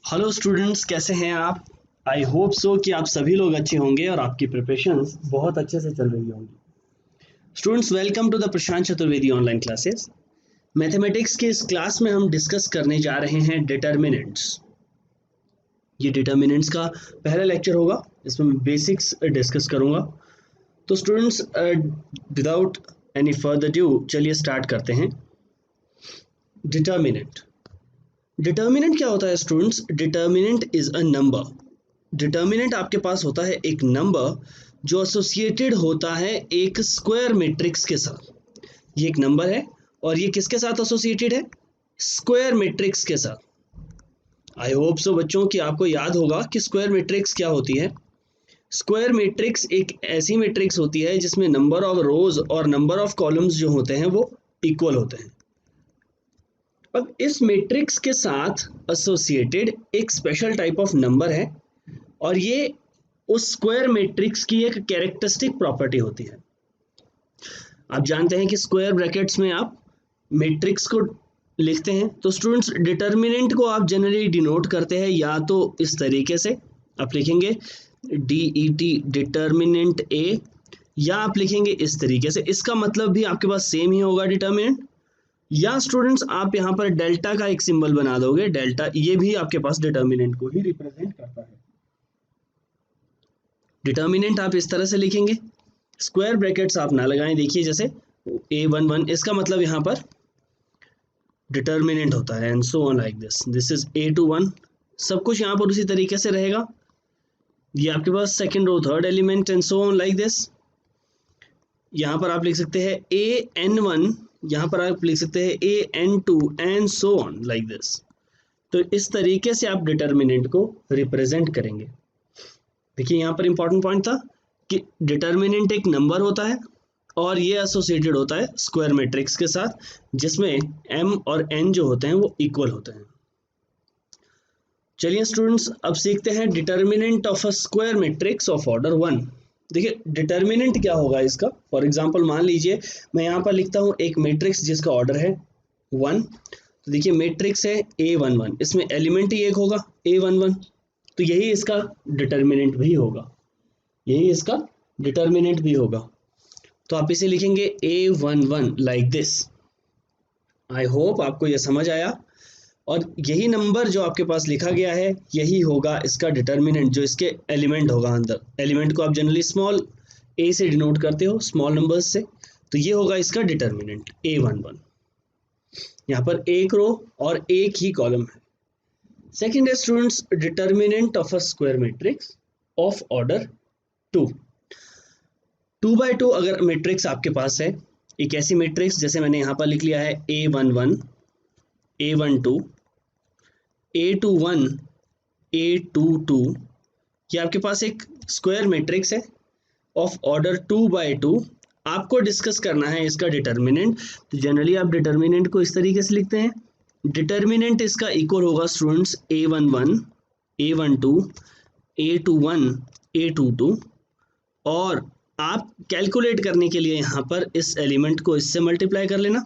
Hello students, कैसे हैं आप? आई होप सो कि आप सभी लोग अच्छे होंगे और आपकी प्रिपरेशंस बहुत अच्छे से चल रही होंगी। Students, welcome to the Prashant Chaturvedi online classes. Mathematics के इस क्लास में हम डिस्कस करने जा रहे हैं डिटर्मिनेंट्स। ये डिटर्मिनेंट्स का पहला लेक्चर होगा, इसमें मैं बेसिक्स डिस्कस करूंगा। तो students, without any further due चलिए स्टार्ट करते हैं। डिटर्मिनेंट डिटर्मिनेंट क्या होता है students? Determinant is a number. Determinant आपके पास होता है एक नंबर जो एसोसिएटेड होता है एक स्क्वायर मैट्रिक्स के साथ। ये एक नंबर है और ये किसके साथ एसोसिएटेड है? स्क्वायर मैट्रिक्स के साथ। आई होप सो बच्चों कि आपको याद होगा कि स्क्वायर मैट्रिक्स क्या होती है। स्क्वायर मैट्रिक्स एक ऐसी मैट्रिक्स होती है जिसमें नंबर ऑफ रोज और नंबर ऑफ कॉलम्स जो होते हैं वो इक्वल होते हैं। अब इस मैट्रिक्स के साथ एसोसिएटेड एक स्पेशल टाइप ऑफ नंबर है और ये उस स्क्वायर मैट्रिक्स की एक कैरेक्टरिस्टिक प्रॉपर्टी होती है। आप जानते हैं कि स्क्वायर ब्रैकेट्स में आप मैट्रिक्स को लिखते हैं, तो स्टूडेंट्स डिटर्मिनेंट को आप जनरली डिनोट करते हैं या तो इस तरीके से आप लिखेंगे DET डिटर्मिनेंट ए, या आप लिखेंगे इस तरीके से। इसका मतलब भी आपके पास सेम ही होगा डिटर्मिनेंट। या स्टूडेंट्स आप यहाँ पर डेल्टा का एक सिंबल बना दोगे, डेल्टा, ये भी आपके पास डिटर्मिनेंट को ही रिप्रेजेंट करता है। डिटर्मिनेंट आप इस तरह से लिखेंगे, स्क्वायर ब्रैकेट्स आप ना लगाएं। देखिए जैसे A11, इसका मतलब यहाँ पर डिटर्मिनेंट होता है, and so on like this is A21। सब कुछ यहाँ पर उसी तरीके से रहेगा। ये आपके पास second row third element, and so on like this. यहाँ पर आप लिख सकते हैं AN1, यहाँ पर आप लिख सकते हैं AN2, and so on like this. तो इस तरीके से आप डिटर्मिनेंट को रिप्रेजेंट करेंगे। देखिए यहाँ पर इंपॉर्टेंट पॉइंट था कि डिटर्मिनेंट एक नंबर होता है और ये एसोसिएटेड होता है स्क्वायर मैट्रिक्स के साथ, जिसमें m और n जो होते हैं वो इक्वल होते हैं। चलिए स्टूडेंट्स, अब सीखते हैं determinant of a square matrix of order 1। देखिए डिटर्मिनेंट क्या होगा इसका। फॉर एग्जांपल मान लीजिए मैं यहाँ पर लिखता हूँ एक मैट्रिक्स जिसका ऑर्डर है 1। तो देखिए मैट्रिक्स है A11, इसमें एलिमेंट ही एक होगा A11, तो यही इसका डिटर्मिनेंट भी होगा, यही इसका डिटर्मिनेंट भी होगा। तो आप इसे लिखेंगे A11 like this. I hope आपको यह समझ आया। और यही नंबर जो आपके पास लिखा गया है यही होगा इसका डिटर्मिनेंट, जो इसके एलिमेंट होगा अंदर। एलिमेंट को आप जनरली स्मॉल a से डिनोट करते हो, स्मॉल नंबर्स से, तो ये होगा इसका डिटर्मिनेंट A11। यहाँ पर एक रो और एक ही कॉलम है। सेकेंड है students determinant of a square matrix of order 2। 2 by 2 अगर मैट्रिक्स आपके पास है, एक ऐसी मैट्रिक्स जैसे मैंने यहाँ पर लिख लिया है A11, A12, A21, A22, ये आपके पास एक स्क्वायर मैट्रिक्स है ऑफ ऑर्डर 2 by 2। आपको डिस्कस करना है इसका डिटर्मिनेंट। तो जनरली आप डिटर्मिनेंट को इस तरीके से लिखते हैं, डिटर्मिनेंट इसका इक्वल होगा students A11, A12, A21, A22, और आप कैलकुलेट करने के लिए यहाँ पर इस एलिमेंट को इससे मल्टीप्लाई कर लेना।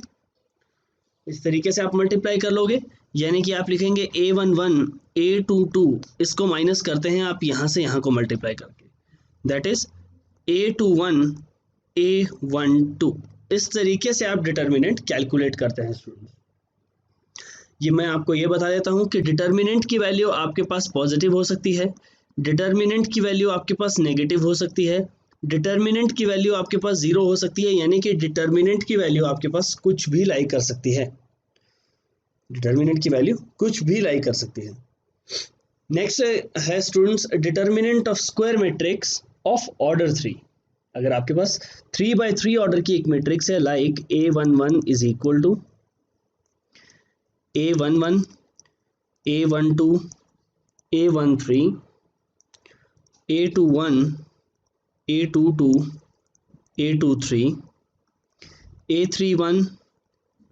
इस तरीके से आप मल्टीप्लाई कर लोगे, यानी कि आप लिखेंगे A11, A22, इसको माइनस करते हैं आप यहाँ से यहाँ को मल्टीप्लाई करके, दैट इज A21, A12। इस तरीके से आप डिटर्मिनेंट कैलकुलेट करते हैं स्टूडेंट्स। ये मैं आपको ये बता देता हूँ कि डिटर्मिनेंट की वैल्यू आपके पास पॉजिटिव हो सकती है, डिटर्मिनेंट की वैल्यू आपके पास नेगेटिव हो सकती है, डिटर्मिनेंट की वैल्यू आपके पास 0 हो सकती है, यानी कि डिटर्मिनेंट की वैल्यू आपके पास कुछ भी लाई कर सकती है। डिटर्मिनेंट की वैल्यू कुछ भी लाई कर सकती है। नेक्स्ट है students determinant of square matrix of order 3। अगर आपके पास 3 by 3 ऑर्डर की एक मैट्रिक्स है, like A11 is equal to A11, A12, A13, A21, A22, A23, A31,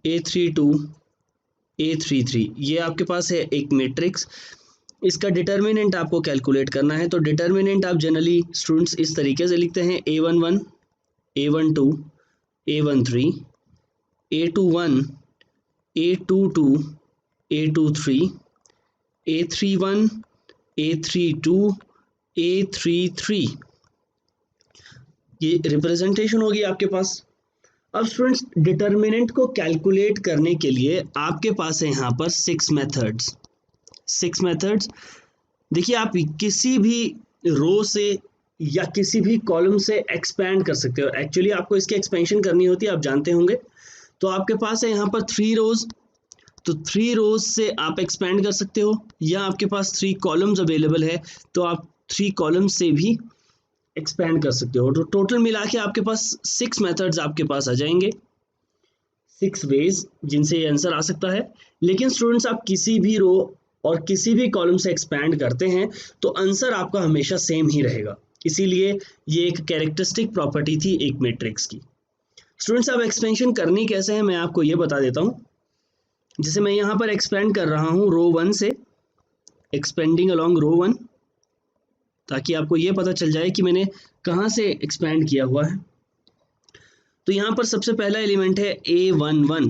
A32, A33, ये आपके पास है एक मैट्रिक्स। इसका डिटर्मिनेंट आपको कैलकुलेट करना है। तो डिटर्मिनेंट आप जनरली स्टूडेंट्स इस तरीके से लिखते हैं A11, A12, A13, A21, A22, A23, A31, A32, A33, ये रिप्रेजेंटेशन होगी आपके पास। अब स्टूडेंट्स डिटर्मिनेंट को कैलकुलेट करने के लिए आपके पास है यहाँ पर 6 मेथड्स। देखिए आप किसी भी रो से या किसी भी कॉलम से एक्सपैंड कर सकते हो। एक्चुअली आपको इसकी एक्सपेंशन करनी होती है, आप जानते होंगे। तो आपके पास है यहाँ पर 3 रोज, तो 3 रोज से आप एक्सपैंड कर सकते हो, या आपके पास 3 कॉलम्स अवेलेबल है तो आप 3 कॉलम्स से भी एक्सपैंड कर सकते हो। तो टोटल मिला के आपके पास 6 मेथड्स आपके पास आ जाएंगे, 6 वेज जिनसे ये आंसर आ सकता है। लेकिन स्टूडेंट्स आप किसी भी रो और किसी भी कॉलम से एक्सपैंड करते हैं तो आंसर आपका हमेशा सेम ही रहेगा। इसीलिए ये एक कैरेक्टरिस्टिक प्रॉपर्टी थी एक मैट्रिक्स की। स्टूडेंट्स अब एक्सपेंशन करनी कैसे है मैं आपको ये बता देता हूँ। जैसे मैं यहाँ पर एक्सपेंड कर रहा हूँ रो 1 से, एक्सपेंडिंग अलोंग रो 1, ताकि आपको ये पता चल जाए कि मैंने कहाँ से एक्सपैंड किया हुआ है। तो यहाँ पर सबसे पहला एलिमेंट है A11।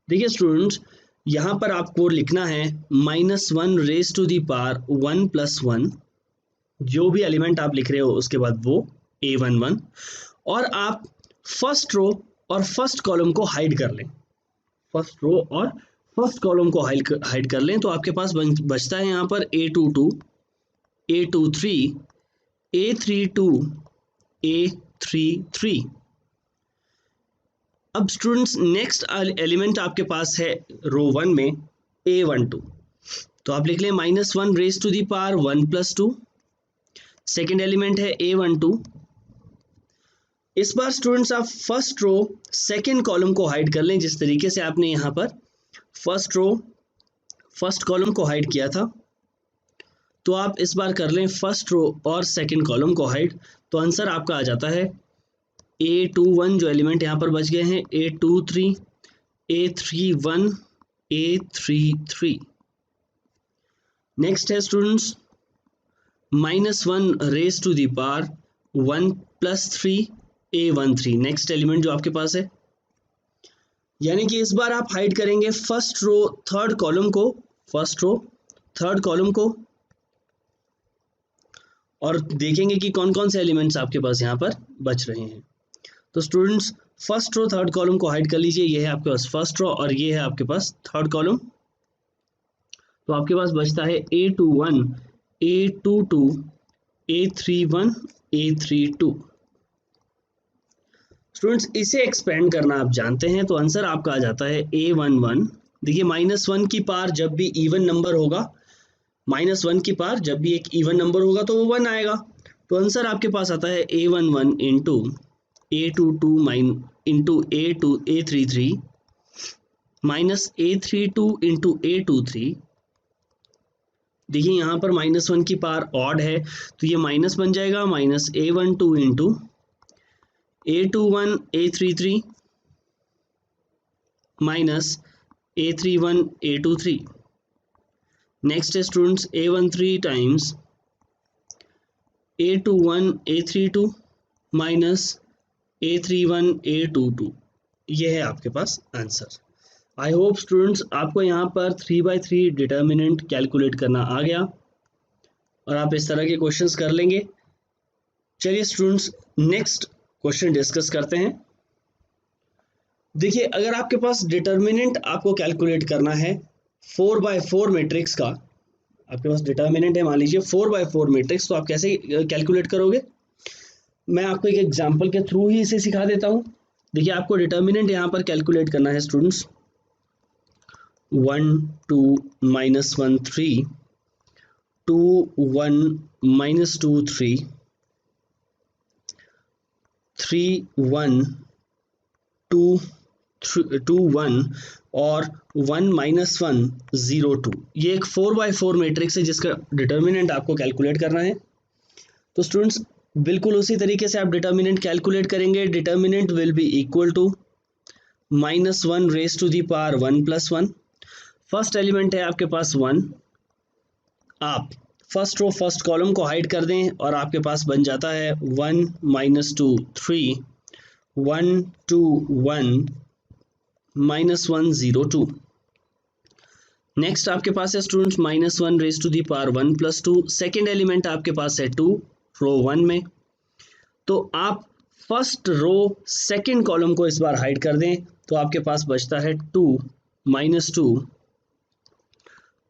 देखिए स्टूडेंट्स यहाँ पर आपको लिखना है -1 रेज टू दी पावर 1 + 1, जो भी एलिमेंट आप लिख रहे हो उसके बाद वो A11, और आप फर्स्ट रो और फर्स्ट कॉलम को हाइड कर लें। फर्स्ट रो और फर्स्ट कॉलम को हाइड कर लें तो आपके पास बचता है यहाँ पर A22, A23, A32, A33। अब स्टूडेंट्स नेक्स्ट एलिमेंट आपके पास है रो 1 में A12, तो आप लिख लें -1 raise to the power 1 + 2। Second element है A12। इस बार स्टूडेंट्स आप फर्स्ट रो सेकेंड कॉलम को हाइड कर लें, जिस तरीके से आपने यहाँ पर फर्स्ट रो फर्स्ट कॉलम को हाइड किया था, तो आप इस बार कर लें फर्स्ट रो और सेकेंड कॉलम को हाइड। तो आंसर आपका आ जाता है A21, जो एलिमेंट यहाँ पर बच गए हैं A23, A31, A33। नेक्स्ट है students -1 raise to the power 1 + 3, A13, next element जो आपके पास है। यानी कि इस बार आप हाइड करेंगे फर्स्ट रो थर्ड कॉलम को, और देखेंगे कि कौन कौन से एलिमेंट्स आपके पास यहाँ पर बच रहे हैं। तो students first row third column को हाइड कर लीजिए, ये है आपके पास फर्स्ट रो और ये है आपके पास थर्ड कॉलम। तो आपके पास बचता है A21, A22, A31, A32। Students इसे एक्सपेंड करना आप जानते हैं, तो आंसर आपका आ जाता है A11। देखिए -1 की पावर जब भी इवन नंबर होगा, -1 की पावर जब भी एक इवन नंबर होगा तो वो 1 आएगा। तो आंसर आपके पास आता है A11 into A22 into A33 minus A32 into A23। देखिए यहाँ पर -1 की पावर ऑड है तो ये माइनस बन जाएगा, -A12 into A21 A33 minus A31 A23। Next है students A13 times A21 A32 minus A31 A22। ये है आपके पास आंसर। आई होप स्टूडेंट्स आपको यहाँ पर 3/3 डिटर्मिनेंट कैलकुलेट करना आ गया और आप इस तरह के क्वेश्चंस कर लेंगे। चलिए स्टूडेंट्स नेक्स्ट क्वेश्चन डिस्कस करते हैं। देखिए अगर आपके पास डिटर्मिनेंट आपको कैलकुलेट करना है 4/4 मैट्रिक्स का, आपके पास डिटर्मिनेंट है मान लीजिए 4/4 मैट्रिक्स, तो आप कैसे कैलकुलेट करोगे? मैं आपको एक एग्जांपल के थ्रू ही इसे सिखा देता हूँ। देखिए आपको डिटर्मिनेंट यहाँ पर कैलकुलेट करना है स्टूडेंट्स 1 2 -1 3 2 1 -2 3 3 1 2 1 और 1 -1 0 2। ये एक 4/4 मैट्रिक्स है जिसका डिटर्मिनेंट आपको कैलकुलेट करना है। तो स्टूडेंट्स बिल्कुल उसी तरीके से आप डिटर्मिनेंट कैलकुलेट करेंगे। Determinant will be equal to -1 raise to the power 1 + 1। First element है आपके पास 1, आप फर्स्ट रो फर्स्ट कॉलम को हाइड कर दें और आपके पास बन जाता है 1 -2 3 1 2 1 -1 0 2। नेक्स्ट आपके पास है students -1 raise to the power 1 + 2। Second element आपके पास है 2 रो 1 में। तो आप फर्स्ट रो सेकेंड कॉलम को इस बार हाइड कर दें तो आपके पास बचता है 2 -2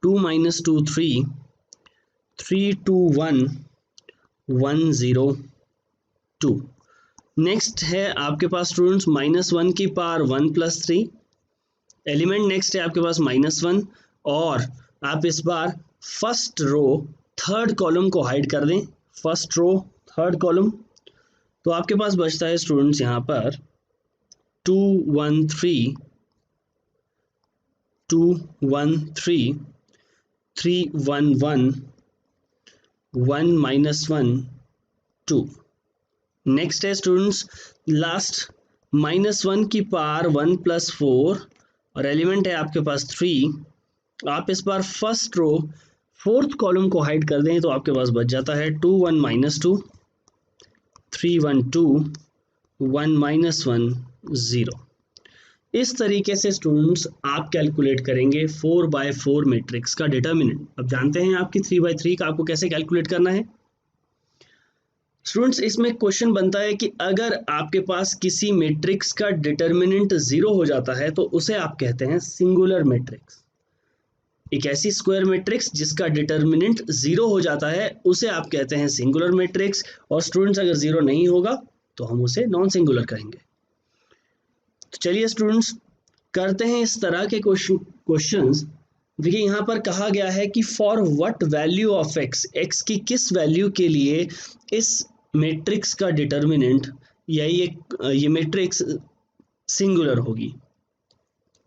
2 -2 3 3 2 1 1 0 2। नेक्स्ट है आपके पास स्टूडेंट्स -1 की पावर 1 + 3। एलिमेंट नेक्स्ट है आपके पास -1 और आप इस बार फर्स्ट रो थर्ड कॉलम को हाइड कर दें, फर्स्ट रो थर्ड कॉलम। तो आपके पास बचता है स्टूडेंट्स यहाँ पर 2 1 3 2 1 3 3 1 1 1 -1 2। नेक्स्ट है स्टूडेंट्स लास्ट -1 की पावर 1 + 4 और एलिमेंट है आपके पास 3। आप इस बार फर्स्ट रो फोर्थ कॉलम को हाइड कर दें तो आपके पास बच जाता है 2 1 -2 3 1 2 1 -1 0। इस तरीके से स्टूडेंट्स आप कैलकुलेट करेंगे 4x4 मैट्रिक्स का डिटर्मिनेंट। अब जानते हैं आपकी 3x3 का आपको कैसे कैलकुलेट करना है। स्टूडेंट्स इसमें क्वेश्चन बनता है कि अगर आपके पास किसी मैट्रिक्स का डिटर्मिनेंट 0 हो जाता है तो उसे आप कहते हैं सिंगुलर मैट्रिक्स। एक ऐसी स्क्वायर मैट्रिक्स जिसका डिटर्मिनेंट 0 हो जाता है उसे आप कहते हैं सिंगुलर मैट्रिक्स। और स्टूडेंट्स अगर 0 नहीं होगा तो हम उसे नॉन सिंगुलर कहेंगे। तो चलिए स्टूडेंट्स करते हैं इस तरह के क्वेश्चंस। देखिए यहाँ पर कहा गया है कि for what value of x, x की किस वैल्यू के लिए इस मैट्रिक्स का डिटर्मिनेंट या ये मैट्रिक्स सिंगुलर होगी,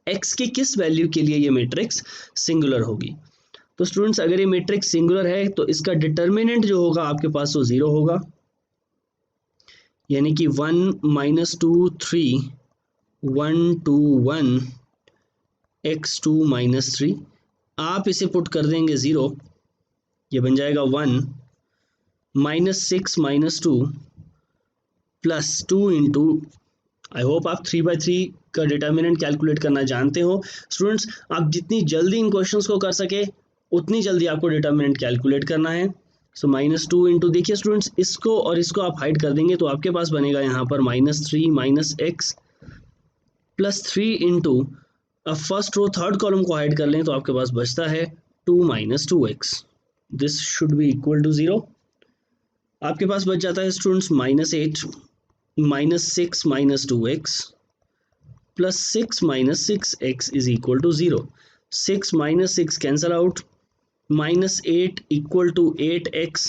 एक्स की किस वैल्यू के लिए ये मैट्रिक्स सिंगुलर होगी। तो स्टूडेंट्स अगर ये मैट्रिक्स सिंगुलर है तो इसका डिटर्मिनेंट जो होगा आपके पास वो 0 होगा, यानी कि 1 -2 3 1 2 1 x2 -3। आप इसे पुट कर देंगे 0, ये बन जाएगा 1 -6 -2 +2 इंटू, आई होप आप 3x3 का डिटर्मिनेंट कैलकुलेट करना जानते हो। स्टूडेंट्स आप जितनी जल्दी इन क्वेश्चंस को कर सके उतनी जल्दी आपको डिटर्मिनेंट कैलकुलेट करना है। सो -2 इंटू, देखिए स्टूडेंट्स इसको और इसको आप हाइड कर देंगे तो आपके पास बनेगा यहाँ पर -3 -x +3 इंटू, अब फर्स्ट रो थर्ड कॉलम को हाइड कर लें तो आपके पास बचता है 2 -2x। This should be equal to 0। आपके पास बच जाता है students -8 -6 -2x +6 -6x is equal to 0। 6 -6 cancel out, -8 equal to 8x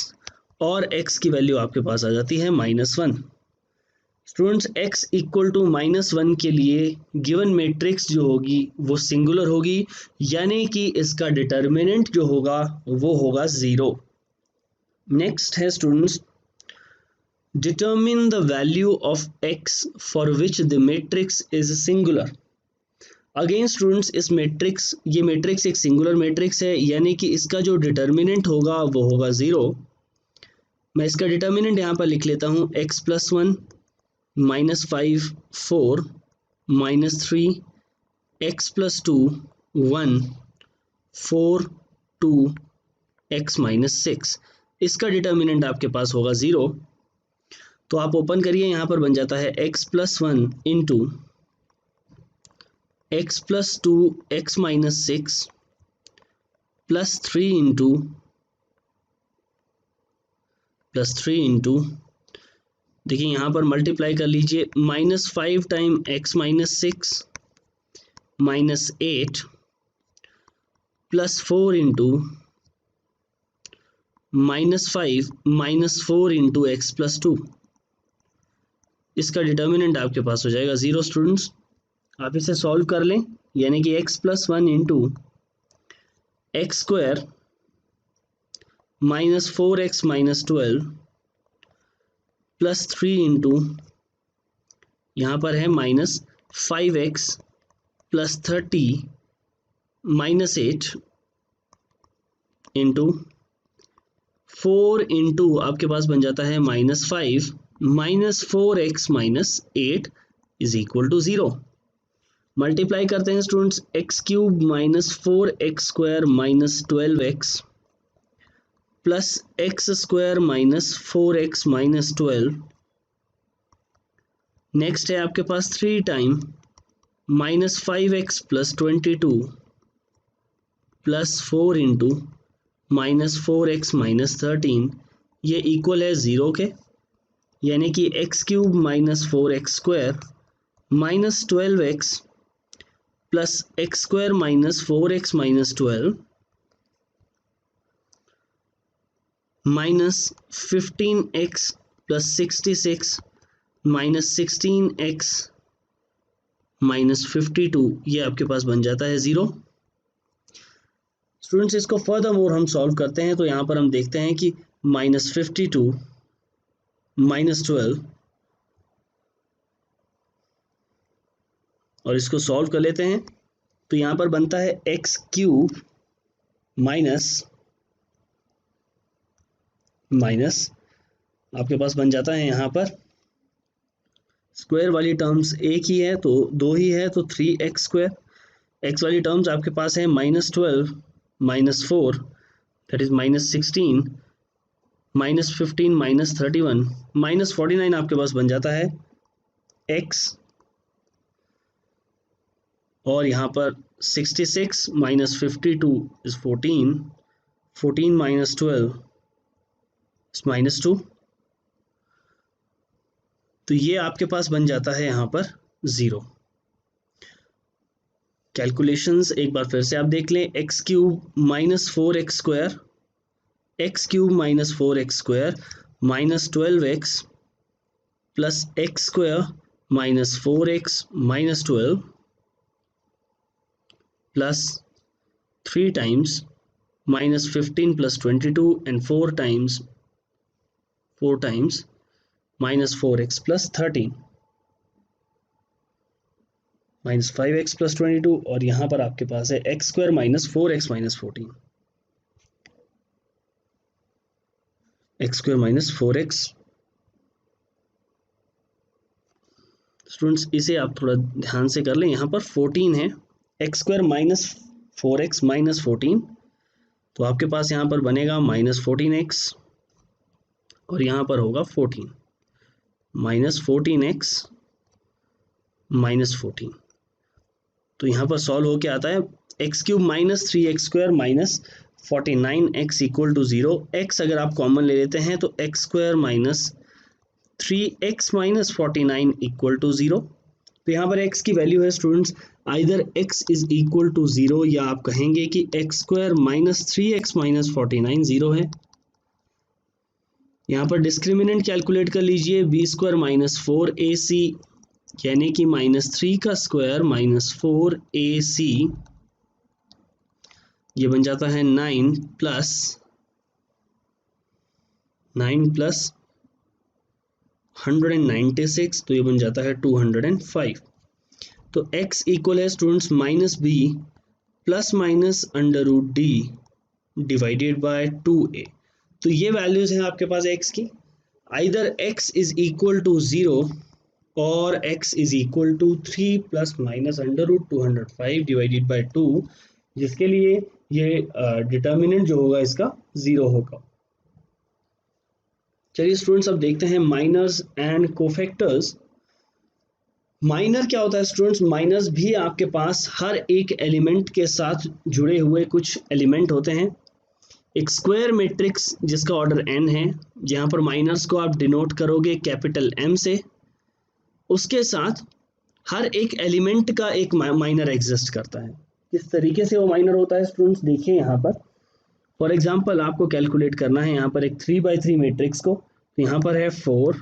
और x की वैल्यू आपके पास आ जाती है -1। स्टूडेंट्स x इक्वल टू -1 के लिए गिवन मैट्रिक्स जो होगी वो सिंगुलर होगी, यानी कि इसका डिटर्मिनेंट जो होगा वो होगा 0। नेक्स्ट है students determine the value of x for which the matrix is singular. Again students इस मैट्रिक्स, ये मैट्रिक्स एक सिंगुलर मैट्रिक्स है, यानी कि इसका जो डिटर्मिनेंट होगा वो होगा 0। मैं इसका डिटर्मिनेंट यहाँ पर लिख लेता हूँ x + 1 -5 4 -3 x + 2 1 4 2 x -6। इसका डिटर्मिनेंट आपके पास होगा 0। तो आप ओपन करिए, यहाँ पर बन जाता है x + 1 into x + 2 x -6 +3 into, देखिए यहाँ पर मल्टीप्लाई कर लीजिए, -5 time x -6 -8 +4 into -5 -4 into x + 2। इसका डिटर्मिनेंट आपके पास हो जाएगा 0। स्टूडेंट्स आप इसे सॉल्व कर लें, यानी कि x + 1 into x² -4x -12 +3 into, यहाँ पर है -5x +30 -8 इंटू 4 इंटू, आपके पास बन जाता है -5 -4x -8 is equal to 0। Multiply करते हैं students, x cube minus 4x² minus 12x plus x square minus 4x minus 12। Next है आपके पास 3 time minus 5x plus 22 plus 4 into minus 4x minus 13, ये equal है 0 के, यानी कि x cube minus 4x² minus 12x plus x² minus 4x minus 12 minus 15x plus 66 minus 16x minus 52, ये आपके पास बन जाता है 0। स्टूडेंट्स इसको फर्दर मोर हम सॉल्व करते हैं, तो यहाँ पर हम देखते हैं कि माइनस 52 माइनस 12, और इसको सॉल्व कर लेते हैं, तो यहाँ पर बनता है एक्स क्यूब माइनस आपके पास बन जाता है यहाँ पर स्क्वायर वाली टर्म्स एक ही है तो 2 ही है, तो 3x²। एक्स वाली टर्म्स आपके पास है minus 12 minus 4 that is minus 16 minus 15 minus 31 minus 49 आपके पास बन जाता है x, और यहाँ पर 66 minus 52 is 14, 14 minus 12 is minus 2, तो ये आपके पास बन जाता है यहाँ पर 0। कैलकुलेशंस एक बार फिर से आप देख लें, x cube minus 4x² x cube minus 4x² minus 12x plus x² minus 4x minus 12 plus 3 times minus 15 plus 22 and 4 times minus 4x plus 13 minus 5x plus 22, और यहाँ पर आपके पास है x² minus 4x minus 14, x² minus 4x। Students इसे आप थोड़ा ध्यान से कर लें, यहाँ पर 14 है, x² माइनस 4x माइनस 14, तो आपके पास यहाँ पर बनेगा माइनस 14x, और यहाँ पर होगा 14 माइनस 14x माइनस 14, तो यहाँ पर सॉल्व होके आता है x cube minus 3x² minus 49x equal to 0। x अगर आप कॉमन ले लेते हैं तो x² minus 3x minus 49 equal to 0। तो यहाँ पर x की वैल्यू है students either x is equal to 0, या आप कहेंगे कि x² माइनस 3x माइनस 49 0 है। यहाँ पर डिस्क्रिमिनेंट कैलकुलेट कर लीजिए, b² माइनस 4ac यानी कि माइनस 3 का स्क्वायर माइनस 4ac, ये बन जाता है 9 प्लस 196, तो ये बन जाता है 205। तो x इक्वल है students minus b plus minus √d divided by 2a। तो ये वैल्यूज हैं आपके पास x की, either x is equal to 0 और x is equal to 3 plus minus √205 divided by 2, जिसके लिए ये डिटर्मिनेंट जो होगा इसका 0 होगा। चलिए स्टूडेंट्स अब देखते हैं माइनर्स एंड कोफैक्टर्स। माइनर क्या होता है स्टूडेंट्स? माइनर्स भी आपके पास हर एक एलिमेंट के साथ जुड़े हुए कुछ एलिमेंट होते हैं। एक स्क्वायर मैट्रिक्स जिसका ऑर्डर n है, जहाँ पर माइनर्स को आप डिनोट करोगे कैपिटल M से, उसके साथ हर एक एलिमेंट का एक माइनर एग्जिस्ट करता है। किस तरीके से वो माइनर होता है स्टूडेंट्स देखिए यहाँ पर। फॉर एग्जांपल आपको कैलकुलेट करना है यहाँ पर एक 3x3 मैट्रिक्स को, तो यहाँ पर है 4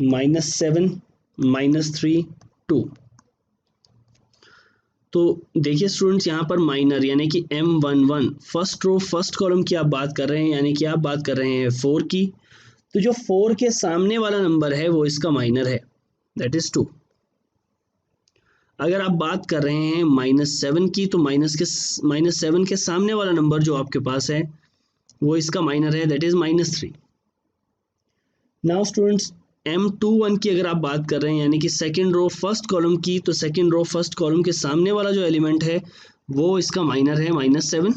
-7 -3 2। तो देखिए स्टूडेंट्स यहाँ पर माइनर यानी कि M11 first row first column की आप बात कर रहे हैं, यानी कि आप बात कर रहे हैं 4 की, तो जो 4 के सामने वाला नंबर है वो इसका माइनर है, दैट इज 2। अगर आप बात कर रहे हैं -7 की, तो -7 के सामने वाला नंबर जो आपके पास है वो इसका माइनर है, that is -3। Now students M21 की अगर आप बात कर रहे हैं यानी कि सेकेंड रो फर्स्ट कॉलम की, तो सेकेंड रो फर्स्ट कॉलम के सामने वाला जो एलिमेंट है वो इसका माइनर है -7,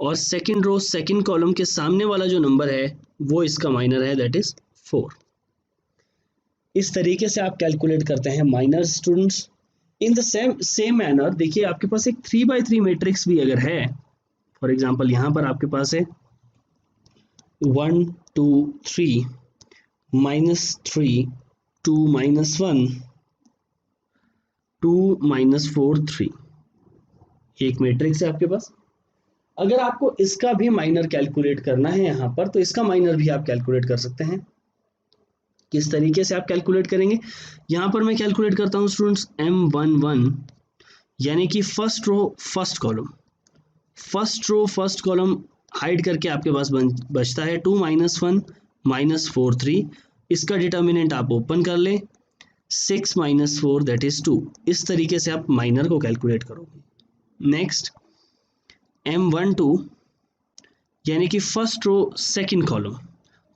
और सेकेंड रो सेकेंड कॉलम के सामने वाला जो नंबर है वो इसका माइनर है, दैट इज 4। इस तरीके से आप कैलकुलेट करते हैं minor students. In the same manner देखिए आपके पास एक 3x3 मैट्रिक्स भी अगर है, फॉर एग्जांपल यहाँ पर आपके पास है 1 2 3 -3 2 -1 2 -4 3, एक मैट्रिक्स है आपके पास। अगर आपको इसका भी माइनर कैलकुलेट करना है यहाँ पर, तो इसका माइनर भी आप कैलकुलेट कर सकते हैं। किस तरीके से आप कैलकुलेट करेंगे, यहाँ पर मैं कैलकुलेट करता हूँ स्टूडेंट्स M11 यानी कि first row first column, first row first column hide करके आपके पास बचता है 2 -1 -4 3। इसका डिटर्मिनेंट आप ओपन कर लें, 6 -4 दैट इज 2। इस तरीके से आप माइनर को कैलकुलेट करोगे। नेक्स्ट M12 यानी कि फर्स्ट रो सेकंड कॉलम,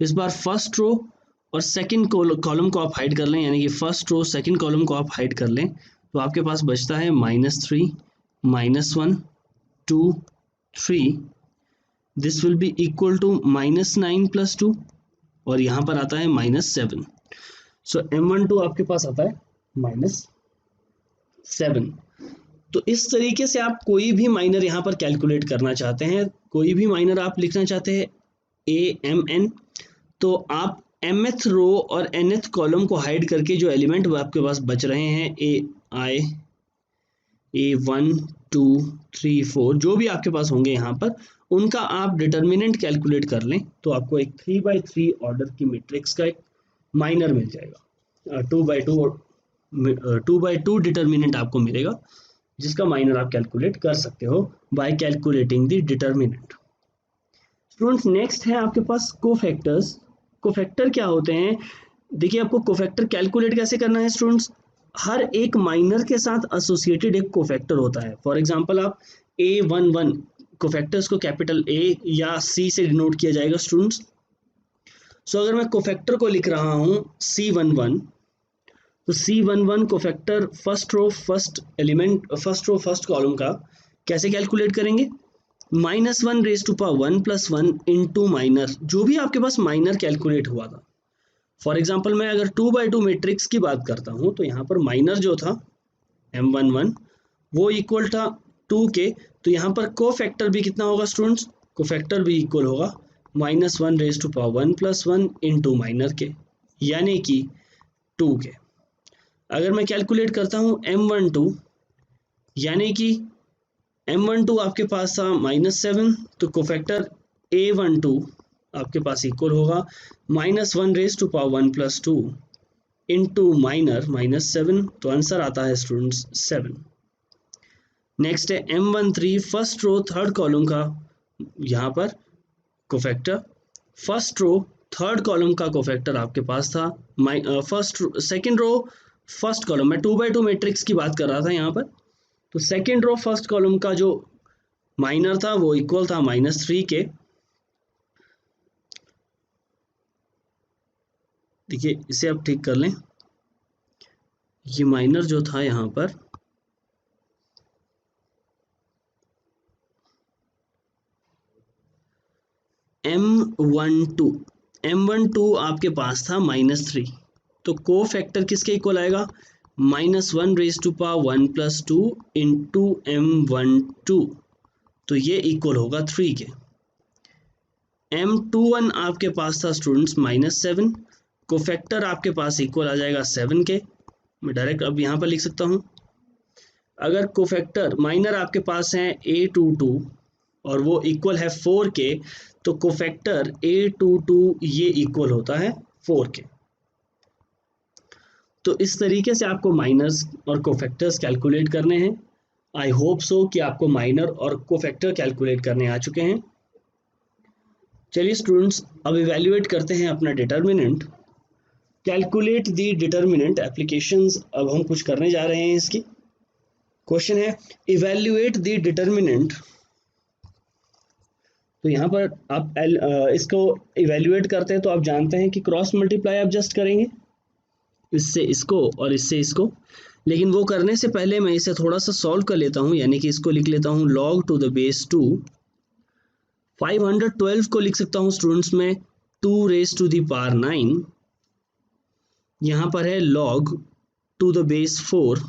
इस बार फर्स्ट रो और सेकंड कॉलम को आप हाइड कर लें, यानी कि फर्स्ट रो सेकंड कॉलम को आप हाइड कर लें, तो आपके पास बचता है -3 -1 2 3। This will be equal to -9 + 2, और यहाँ पर आता है -7। सो M12 आपके पास आता है -7। तो इस तरीके से आप कोई भी माइनर यहाँ पर कैलकुलेट करना चाहते हैं, कोई भी माइनर आप लिखना चाहते हैं AMN, तो आप mth रो और nth कॉलम को हाइड करके जो एलिमेंट आपके पास बच रहे हैं AI A1 2 3 4 जो भी आपके पास होंगे यहाँ पर, उनका आप डिटर्मिनेंट कैलकुलेट कर लें, तो आपको एक 3x3 ऑर्डर की मैट्रिक्स का एक माइनर मिल जाएगा। 2x2 डिटर्मिनेंट आपको मिलेगा, जिसका माइनर आप कैलकुलेट कर सकते हो bye calculating the determinant. Students next है आपके पास कोफैक्टर्स। कोफैक्टर क्या होते हैं, देखिए आपको कोफैक्टर कैलकुलेट कैसे करना है स्टूडेंट्स, हर एक माइनर के साथ एसोसिएटेड एक कोफैक्टर होता है। फॉर एग्जांपल आप A11 कोफैक्टर्स को कैपिटल A या C से डिनोट किया जाएगा स्टूडेंट्स। सो अगर मैं कोफैक्टर को लिख रहा हूँ C11, तो C11 cofactor first row first element first row first column का कैसे कैलकुलेट करेंगे, -1 raise to power 1 + 1 into minor, जो भी आपके पास माइनर कैलकुलेट हुआ था। फॉर एग्जांपल मैं अगर 2x2 मैट्रिक्स की बात करता हूं, तो यहाँ पर माइनर जो था M11 वो इक्वल था 2 के, तो यहाँ पर कोफैक्टर भी कितना होगा स्टूडेंट्स, कोफैक्टर भी इक्वल होगा -1 raise to power 1 + 1 into minor के, यानी कि 2 के। अगर मैं कैलकुलेट करता हूँ M12 यानी कि M12 आपके पास था -7, तो कोफैक्टर A12 आपके पास इक्वल होगा -1 raise to power 1 + 2 into minor -7, तो आंसर आता है स्टूडेंट्स 7। नेक्स्ट है M13 first row third column का, यहाँ पर cofactor first row third column का कोफैक्टर आपके पास था सेकेंड रो फर्स्ट कॉलम, मैं 2x2 मैट्रिक्स की बात कर रहा था यहाँ पर, तो सेकेंड रो फर्स्ट कॉलम का जो माइनर था वो इक्वल था -3 के। देखिए इसे आप ठीक कर लें, ये माइनर जो था यहाँ पर M12 आपके पास था -3, तो कोफैक्टर किसके इक्वल आएगा, -1 raise to power 1 + 2 into M12, तो ये इक्वल होगा 3 के। M21 आपके पास था स्टूडेंट्स -7, कोफैक्टर आपके पास इक्वल आ जाएगा 7 के। मैं डायरेक्ट अब यहाँ पर लिख सकता हूँ, अगर कोफैक्टर माइनर आपके पास है A22 और वो इक्वल है 4 के, तो कोफैक्टर A22 ये इक्वल होता है 4 के। तो इस तरीके से आपको माइनर्स और कोफैक्टर्स कैलकुलेट करने हैं। आई होप सो कि आपको माइनर और कोफैक्टर कैलकुलेट करने आ चुके हैं। चलिए स्टूडेंट्स अब इवैल्यूएट करते हैं अपना determinant. Calculate the determinant applications, अब हम कुछ करने जा रहे हैं। इसकी क्वेश्चन है इवैल्यूएट द डिटर्मिनेंट, तो यहाँ पर आप इसको इवेल्युएट करते हैं तो आप जानते हैं कि क्रॉस मल्टीप्लाई आप जस्ट करेंगे इससे इसको और इससे इसको, लेकिन वो करने से पहले मैं इसे थोड़ा सा सॉल्व कर लेता हूँ, यानी कि इसको लिख लेता हूँ log टू द बेस 2। 512 को लिख सकता हूँ स्टूडेंट्स में 2 रेज टू द पावर 9। यहाँ पर है log to the base 4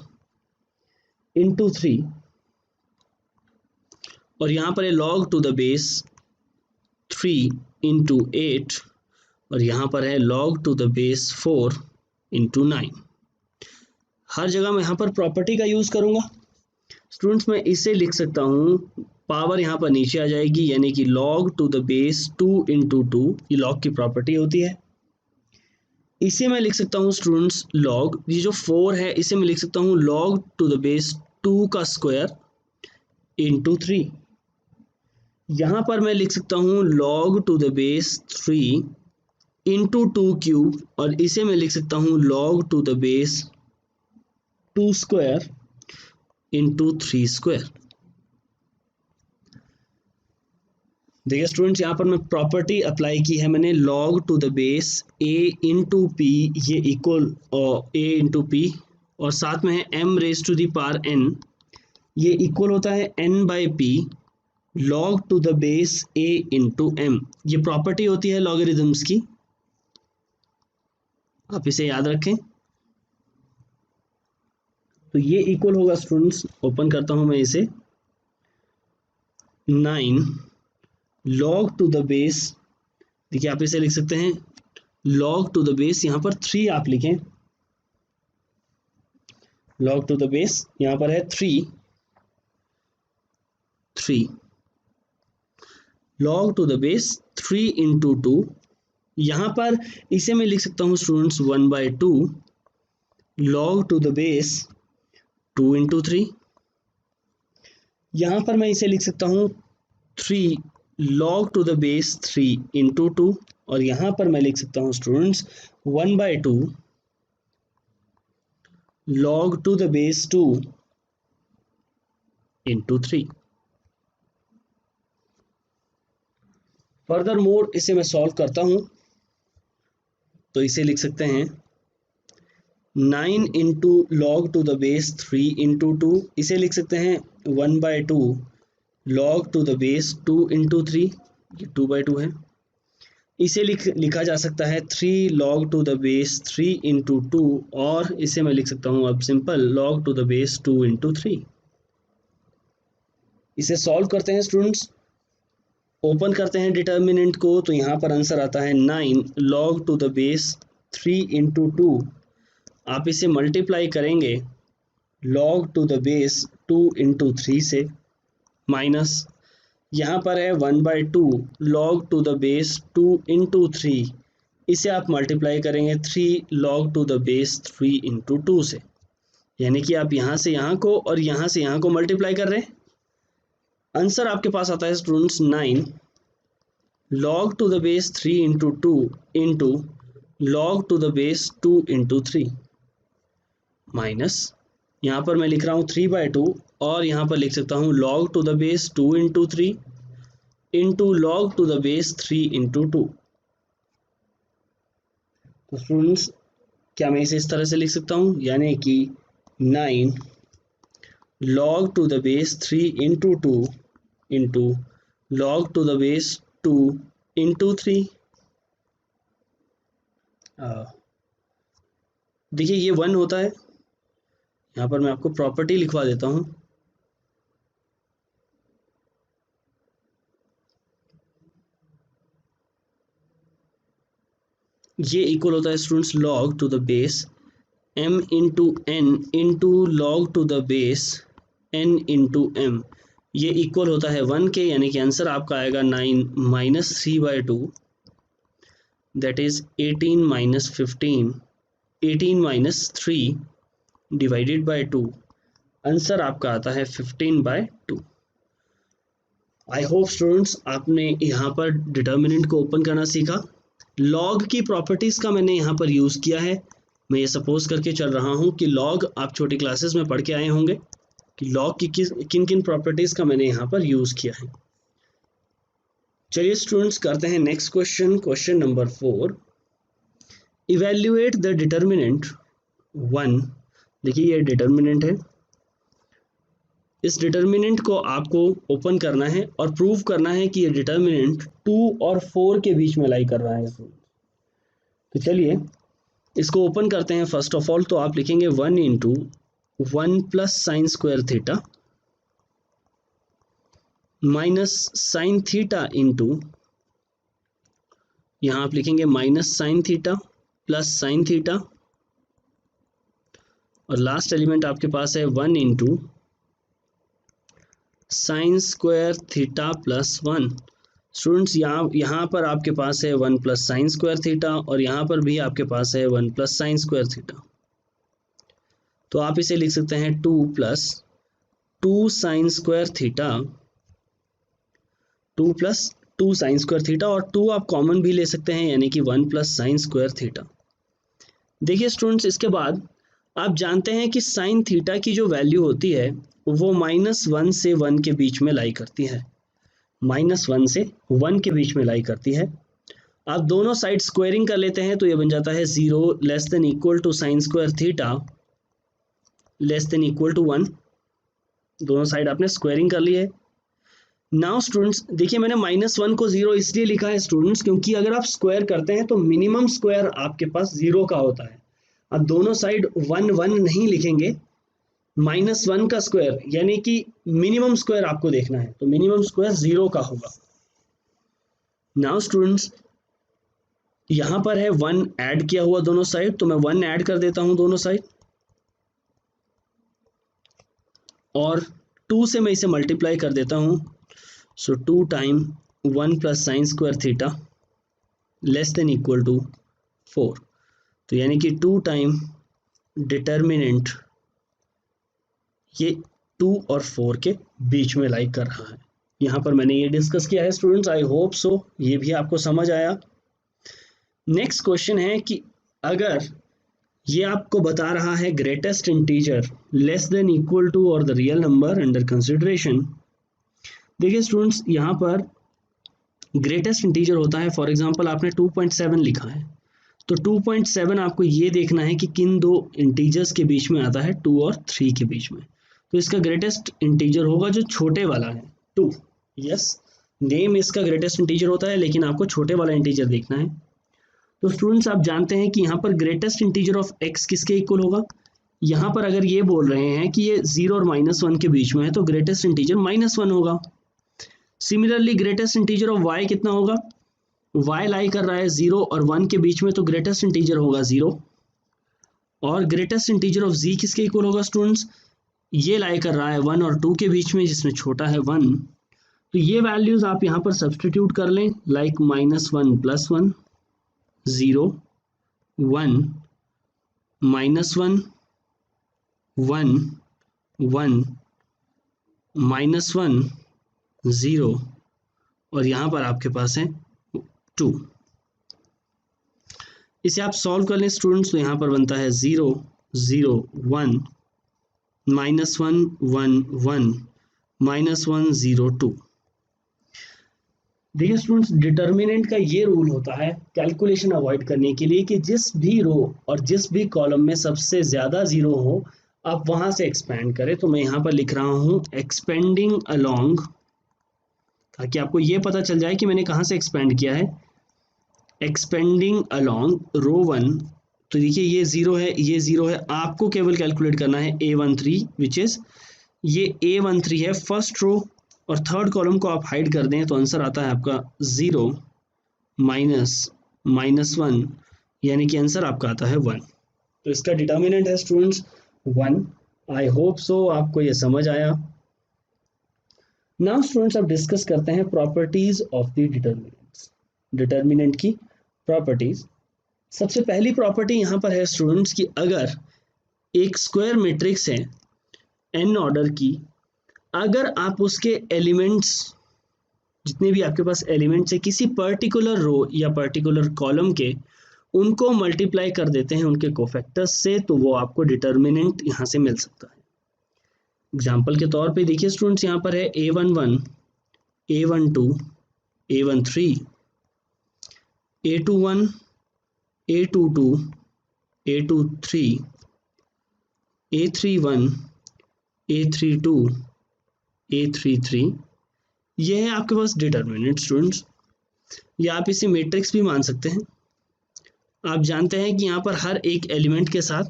into 3, और यहाँ पर है log to the base 3 into 8, और यहाँ पर है log to the base 4 into 9। हर जगह मैं यहाँ पर प्रॉपर्टी का यूज करूंगा स्टूडेंट्स। मैं इसे लिख सकता हूँ, पावर यहाँ पर नीचे आ जाएगी, यानी कि log to the base 2 into 2, ये log की प्रॉपर्टी होती है। इसे मैं लिख सकता हूँ स्टूडेंट्स log, ये जो 4 है इसे मैं लिख सकता हूँ log टू द बेस 2 का स्क्वायर इंटू 3। यहाँ पर मैं लिख सकता हूँ log to the base 3 into 2 cube, और इसे मैं लिख सकता हूँ log to the base 2 square into 3 square. देखिए स्टूडेंट्स, यहाँ पर मैं प्रॉपर्टी अप्लाई की है मैंने, log to the base a into p, ये इक्वल a इंटू पी, और साथ में है m raise to the power n, ये इक्वल होता है n by p log to the base a into m। ये प्रॉपर्टी होती है लॉगरिथम्स की, आप इसे याद रखें। तो ये इक्वल होगा स्टूडेंट्स, ओपन करता हूं मैं इसे, 9 log टू द बेस, देखिए आप इसे लिख सकते हैं log टू द बेस, यहां पर 3 आप लिखें, log टू द बेस यहां पर है 3 log to the base 3 into 2, यहां पर इसे मैं लिख सकता हूं students 1/2 log to the base 2 into 3। यहां पर मैं इसे लिख सकता हूं 3 log to the base 3 into 2, और यहां पर मैं लिख सकता हूं students 1/2 log to the base 2 into 3। Further more इसे मैं सॉल्व करता हूं, तो इसे लिख सकते हैं 9 into log to the base 3 into 2, इसे लिख सकते हैं 1/2 log to the base 2 into 3, ये 2/2 है। इसे लिखा जा सकता है 3 log to the base 3 into 2, और इसे मैं लिख सकता हूं अब simple log to the base 2 into 3। इसे सॉल्व करते हैं स्टूडेंट्स, ओपन करते हैं डिटर्मिनेंट को, तो यहाँ पर आंसर आता है 9 log to the base 3 into 2। आप इसे मल्टीप्लाई करेंगे log to the base 2 into 3 से, माइनस यहाँ पर है 1/2 log to the base 2 into 3, इसे आप मल्टीप्लाई करेंगे 3 log to the base 3 into 2 से, यानी कि आप यहाँ से यहाँ को और यहाँ से यहाँ को मल्टीप्लाई कर रहे हैं। आंसर आपके पास आता है students 9 log to the base 3 into 2 into log to the base 2 into 3, minus यहाँ पर मैं लिख रहा हूँ 3/2, और यहाँ पर लिख सकता हूँ log to the base 2 into 3 into log to the base 3 into 2। तो स्टूडेंट्स, क्या मैं इसे इस तरह से लिख सकता हूँ, यानी कि 9 log to the base 3 into 2 into log to the base 2 into 3। देखिए ये 1 होता है, यहाँ पर मैं आपको प्रॉपर्टी लिखवा देता हूँ, ये इक्वल होता है students log to the base m into n into log to the base n into m, ये इक्वल होता है 1 के, यानी कि आंसर आपका आएगा 9 minus 3/2, that is 18 minus 15, 18 minus 3 divided by 2, answer आपका आता है 15/2। आई होप स्टूडेंट्स आपने यहाँ पर डिटर्मिनेंट को ओपन करना सीखा। लॉग की प्रॉपर्टीज का मैंने यहाँ पर यूज किया है। मैं ये सपोज करके चल रहा हूँ कि लॉग आप छोटी क्लासेस में पढ़ के आए होंगे कि लॉग की किन किन प्रॉपर्टीज का मैंने यहाँ पर यूज किया है। चलिए स्टूडेंट्स करते हैं next question, question number 4। Evaluate the determinant 1। देखिए ये डिटर्मिनेंट है, इस डिटर्मिनेंट को आपको ओपन करना है और प्रूव करना है कि ये डिटर्मिनेंट 2 और 4 के बीच में लाई कर रहा है। तो चलिए इसको ओपन करते हैं। फर्स्ट ऑफ ऑल तो आप लिखेंगे 1 into 1 plus sine square theta minus sine theta into, यहाँ आप लिखेंगे minus sine theta plus sine theta, और लास्ट एलिमेंट आपके पास है 1 into sine square theta plus 1। Students यहाँ पर आपके पास है 1 प्लस साइन स्क्वायर थीटा और यहाँ पर भी आपके पास है 1 प्लस साइन स्क्वायर थीटा। तो आप इसे लिख सकते हैं 2 plus 2 sign square theta, 2 plus 2 sign square theta, और 2 आप कॉमन भी ले सकते हैं यानी कि 1 प्लस साइन स्क्वायर थीटा। देखिए स्टूडेंट्स इसके बाद आप जानते हैं कि साइन थीटा की जो वैल्यू होती है वो -1 से 1 के बीच में लाई करती है, -1 से 1 के बीच में लाई करती है। आप दोनों साइड स्क्वायरिंग कर लेते हैं तो ये बन जाता है 0 less than equal to sine square theta less than equal to 1। दोनों साइड आपने स्क्वायरिंग कर ली है। नाउ स्टूडेंट्स देखिए मैंने -1 को 0 इसलिए लिखा है स्टूडेंट्स क्योंकि अगर आप स्क्वायर करते हैं तो मिनिमम स्क्वायर आपके पास 0 का होता है। आप दोनों साइड 1 1 नहीं लिखेंगे, -1 का स्क्वायर यानी कि मिनिमम स्क्वायर आपको देखना है, तो मिनिमम स्क्वायर 0 का होगा। नाउ स्टूडेंट्स यहां पर है 1 ऐड किया हुआ दोनों साइड, तो मैं 1 ऐड कर देता हूं दोनों साइड, और 2 से मैं इसे मल्टीप्लाई कर देता हूं। So 2 time 1 plus sine square theta less than equal to 4। तो यानी कि 2 टाइम डिटर्मिनेंट ये 2 और 4 के बीच में लाई कर रहा है। यहाँ पर मैंने ये डिस्कस किया है स्टूडेंट्स, आई होप सो ये भी आपको समझ आया। नेक्स्ट क्वेश्चन है कि अगर ये आपको बता रहा है greatest integer less than equal to और the real number under consideration. देखिए स्टूडेंट्स यहाँ पर ग्रेटेस्ट इंटीजर होता है, फॉर एग्जांपल आपने 2.7 लिखा है तो 2.7 आपको ये देखना है कि किन दो इंटीजर्स के बीच में आता है, 2 और 3 के बीच में। तो इसका ग्रेटेस्ट इंटीजर होगा जो छोटे वाला है 2। यस, नेम इसका ग्रेटेस्ट इंटीजर होता है लेकिन आपको छोटे वाला इंटीजर देखना है। तो स्टूडेंट्स आप जानते हैं कि यहाँ पर ग्रेटेस्ट इंटीजर ऑफ x किसके इक्वल होगा। यहाँ पर अगर ये बोल रहे हैं कि ये 0 और -1 के बीच में है तो ग्रेटेस्ट इंटीजर -1 होगा। Similarly greatest integer of y कितना होगा, y लाई कर रहा है 0 और 1 के बीच में तो ग्रेटेस्ट इंटीजर होगा 0। और ग्रेटेस्ट इंटीजर ऑफ z किसके इक्वल होगा स्टूडेंट्स, ये लाई कर रहा है 1 और 2 के बीच में जिसमें छोटा है 1। तो ये वैल्यूज आप यहाँ पर सब्सटीट्यूट कर लें, लाइक -1 + 1 0 1 -1 1 1 -1 0 और यहाँ पर आपके पास है 2। इसे आप सॉल्व कर लें स्टूडेंट्स तो यहाँ पर बनता है 0 0 1 -1 1 1 -1 0 2। देखिए स्टूडेंट्स डिटर्मिनेंट का ये रूल होता है कैलकुलेशन अवॉइड करने के लिए कि जिस भी रो और जिस भी कॉलम में सबसे ज्यादा 0 हो आप वहां से एक्सपेंड करें। तो मैं यहाँ पर लिख रहा हूँ एक्सपेंडिंग अलोंग, ताकि आपको ये पता चल जाए कि मैंने कहाँ से एक्सपेंड किया है। एक्सपेंडिंग अलोंग रो 1, तो देखिए ये 0 है, ये 0 है, आपको केवल कैलकुलेट करना है A13 विच इज ये A13 है फर्स्ट रो, और थर्ड कॉलम को आप हाइड कर दें तो आंसर आता है आपका 0 -1 यानी कि आंसर आपका आता है 1। तो इसका डिटर्मिनेंट है स्टूडेंट्स 1। आई होप सो आपको ये समझ आया। नाउ स्टूडेंट्स अब डिस्कस करते हैं properties of the determinants, determinant की प्रॉपर्टीज। सबसे पहली प्रॉपर्टी यहाँ पर है स्टूडेंट्स कि अगर एक स्क्वायर मैट्रिक्स है n ऑर्डर की, अगर आप उसके एलिमेंट्स जितने भी आपके पास एलिमेंट्स है किसी पर्टिकुलर रो या पर्टिकुलर कॉलम के, उनको मल्टीप्लाई कर देते हैं उनके कोफैक्टर्स से, तो वो आपको डिटर्मिनेंट यहाँ से मिल सकता है। एग्जाम्पल के तौर पे देखिए स्टूडेंट्स यहाँ पर है A11 A12 A13, A21, A22, A23, A31, A32, A33, ये है आपके पास डिटर्मिनेंट स्टूडेंट्स, या आप इसे मैट्रिक्स भी मान सकते हैं। आप जानते हैं कि यहाँ पर हर एक एलिमेंट के साथ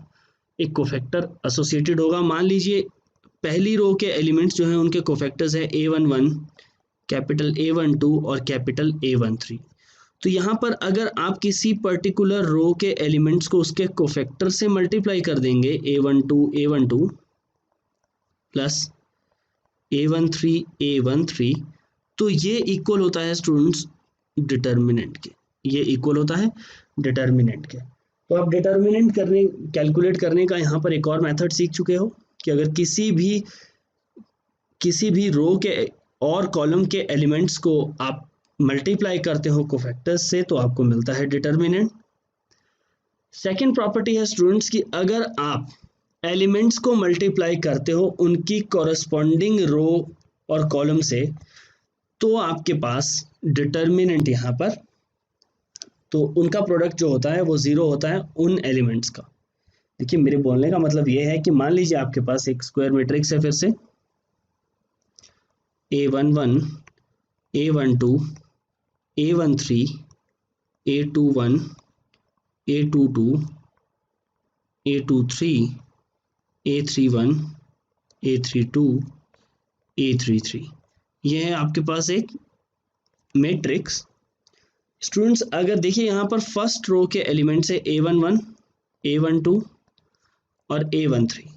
एक कोफैक्टर एसोसिएटेड होगा। मान लीजिए पहली रो के एलिमेंट्स जो हैं उनके कोफैक्टर्स है A11, कैपिटल A12 और कैपिटल A13। तो यहाँ पर अगर आप किसी पर्टिकुलर रो के एलिमेंट्स को उसके कोफैक्टर से मल्टीप्लाई कर देंगे A12 प्लस A13 तो ये इक्वल होता है स्टूडेंट्स डिटर्मिनेंट के, ये इक्वल होता है डिटर्मिनेंट के। तो आप डिटर्मिनेंट कैलकुलेट करने का यहाँ पर एक और मेथड सीख चुके हो कि अगर किसी भी रो के और कॉलम के एलिमेंट्स को आप मल्टीप्लाई करते हो कोफैक्टर्स से तो आपको मिलता है डिटर्मिनेंट। सेकेंड प्रॉपर्टी है स्टूडेंट्स कि अगर आप एलिमेंट्स को मल्टीप्लाई करते हो उनकी कॉरस्पॉन्डिंग रो और कॉलम से तो आपके पास डिटर्मिनेंट यहाँ पर, तो उनका प्रोडक्ट जो होता है वो 0 होता है उन एलिमेंट्स का। देखिए मेरे बोलने का मतलब ये है कि मान लीजिए आपके पास एक स्क्वायर मैट्रिक्स है, फिर से A11, A12, A13, A21, A22, A23, A31, A32, A33, ये है आपके पास एक मैट्रिक्स। स्टूडेंट्स अगर देखिए यहाँ पर फर्स्ट रो के एलिमेंट्स है A11, A12 और A13।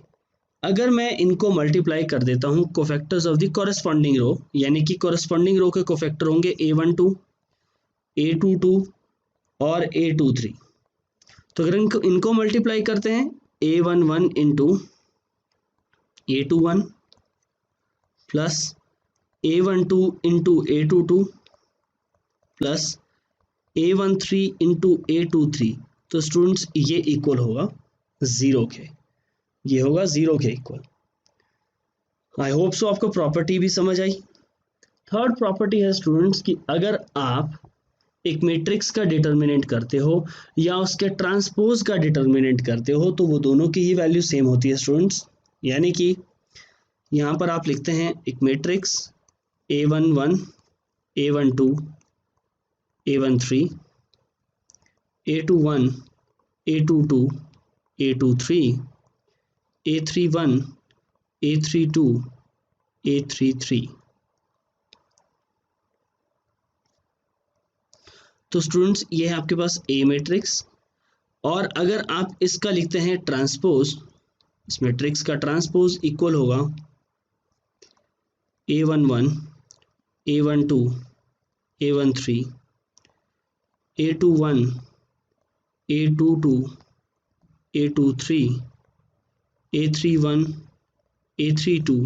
अगर मैं इनको मल्टीप्लाई कर देता हूँ कोफैक्टर्स ऑफ द कॉरेस्पॉन्डिंग रो, यानी कि कॉरेस्पॉन्डिंग रो के कोफैक्टर होंगे A12, A22 और A23। तो अगर इनको मल्टीप्लाई करते हैं A11 into A21 plus A12 into A22 plus A13 into A23, तो स्टूडेंट्स ये इक्वल होगा 0 के, ये होगा 0 के इक्वल। आई होप सो आपको प्रॉपर्टी भी समझ आई। थर्ड प्रॉपर्टी है स्टूडेंट्स कि अगर आप एक मैट्रिक्स का डिटर्मिनेंट करते हो या उसके ट्रांसपोज का डिटर्मिनेंट करते हो तो वो दोनों की ही वैल्यू सेम होती है स्टूडेंट्स। यानी कि यहाँ पर आप लिखते हैं एक matrix A11, A12, A13, A21, A22, A23, A31, A32, A33। तो स्टूडेंट्स ये है आपके पास A मैट्रिक्स, और अगर आप इसका लिखते हैं ट्रांसपोज, इस मैट्रिक्स का ट्रांसपोज इक्वल होगा A11, A12, A13, A21, A22, A23, A31, A32,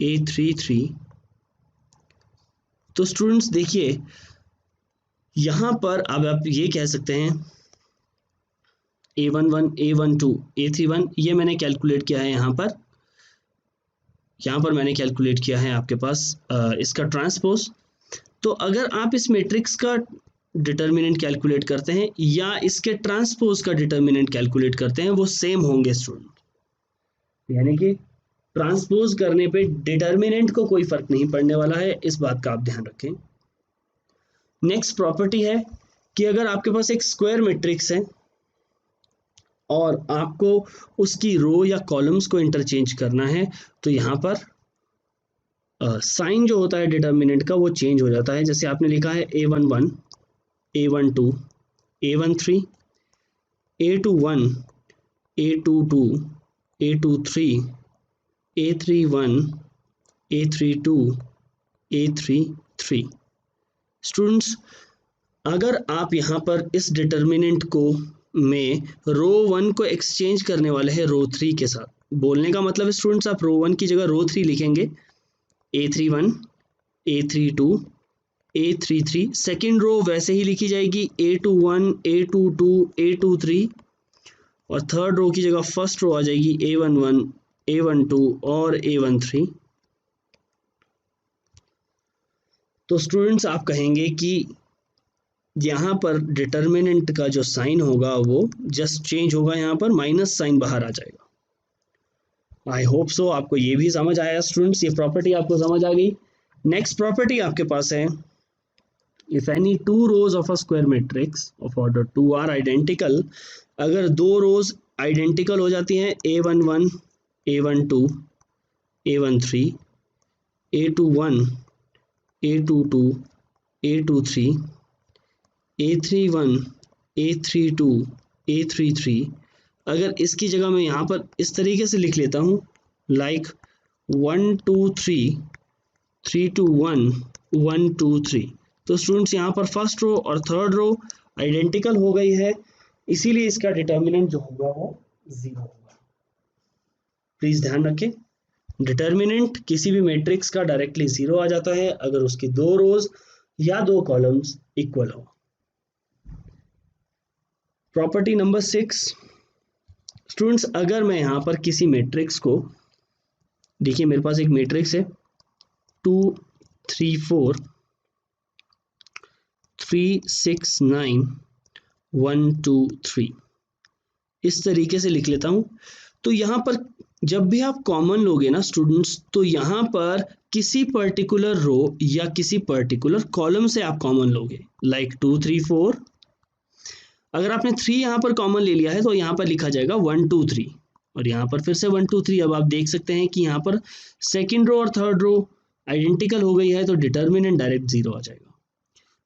A33। तो स्टूडेंट्स देखिए यहाँ पर अब आप ये कह सकते हैं A11, A12, A31 ये मैंने कैलकुलेट किया है यहाँ पर मैंने कैलकुलेट किया है आपके पास इसका ट्रांसपोज। तो अगर आप इस मैट्रिक्स का डिटर्मिनेंट कैलकुलेट करते हैं या इसके ट्रांसपोज का डिटर्मिनेंट कैलकुलेट करते हैं वो सेम होंगे स्टूडेंट, यानी कि ट्रांसपोज करने पे डिटर्मिनेंट को कोई फर्क नहीं पड़ने वाला है, इस बात का आप ध्यान रखें। नेक्स्ट प्रॉपर्टी है कि अगर आपके पास एक स्क्वायर मैट्रिक्स है और आपको उसकी रो या कॉलम्स को इंटरचेंज करना है तो यहाँ पर साइन जो होता है डिटर्मिनेंट का वो चेंज हो जाता है। जैसे आपने लिखा है A11, A12, A13, A21, A22, A23, A31, A32, A33। Students अगर आप यहाँ पर इस डिटर्मिनेंट को में रो 1 को एक्सचेंज करने वाले हैं रो 3 के साथ, बोलने का मतलब स्टूडेंट्स आप रो 1 की जगह रो 3 लिखेंगे, A31, A32, A33। Second row वैसे ही लिखी जाएगी A21, A22, A23, और थर्ड रो की जगह फर्स्ट रो आ जाएगी A11, A12 और A13। तो स्टूडेंट्स आप कहेंगे कि यहाँ पर डिटर्मिनेंट का जो साइन होगा वो जस्ट चेंज होगा, यहाँ पर माइनस साइन बाहर आ जाएगा। आई होप सो आपको ये भी समझ आया स्टूडेंट्स, ये प्रॉपर्टी आपको समझ आ गई। नेक्स्ट प्रॉपर्टी आपके पास है, if any two rows of a square matrix of order 2 are identical, अगर दो रोज आइडेंटिकल हो जाती हैं, A11 A12 A13 A21 A22 A23 A31 A32 A33, अगर इसकी जगह मैं यहाँ पर इस तरीके से लिख लेता हूँ लाइक 1 2 3 3 2 1 1 2 3, तो स्टूडेंट्स यहाँ पर फर्स्ट रो और थर्ड रो आइडेंटिकल हो गई है, इसीलिए इसका डिटर्मिनेंट जो होगा वो 0 होगा। प्लीज ध्यान रखें, डिटर्मिनेंट किसी भी मैट्रिक्स का डायरेक्टली 0 आ जाता है अगर उसकी दो रोज या दो कॉलम्स इक्वल हो। प्रॉपर्टी नंबर 6 स्टूडेंट्स, अगर मैं यहाँ पर किसी मैट्रिक्स को, देखिए मेरे पास एक मैट्रिक्स है 2 3 4 3 6 9 1 2 3, इस तरीके से लिख लेता हूं। तो यहाँ पर जब भी आप कॉमन लोगे ना स्टूडेंट्स, तो यहाँ पर किसी पर्टिकुलर रो या किसी पर्टिकुलर कॉलम से आप कॉमन लोगे, लाइक 2 3 4, अगर आपने 3 यहाँ पर कॉमन ले लिया है तो यहाँ पर लिखा जाएगा 1 2 3, और यहाँ पर फिर से 1 2 3। अब आप देख सकते हैं कि यहाँ पर सेकंड रो और थर्ड रो आइडेंटिकल हो गई है, तो डिटर्मिनेंट डायरेक्ट 0 आ जाएगा।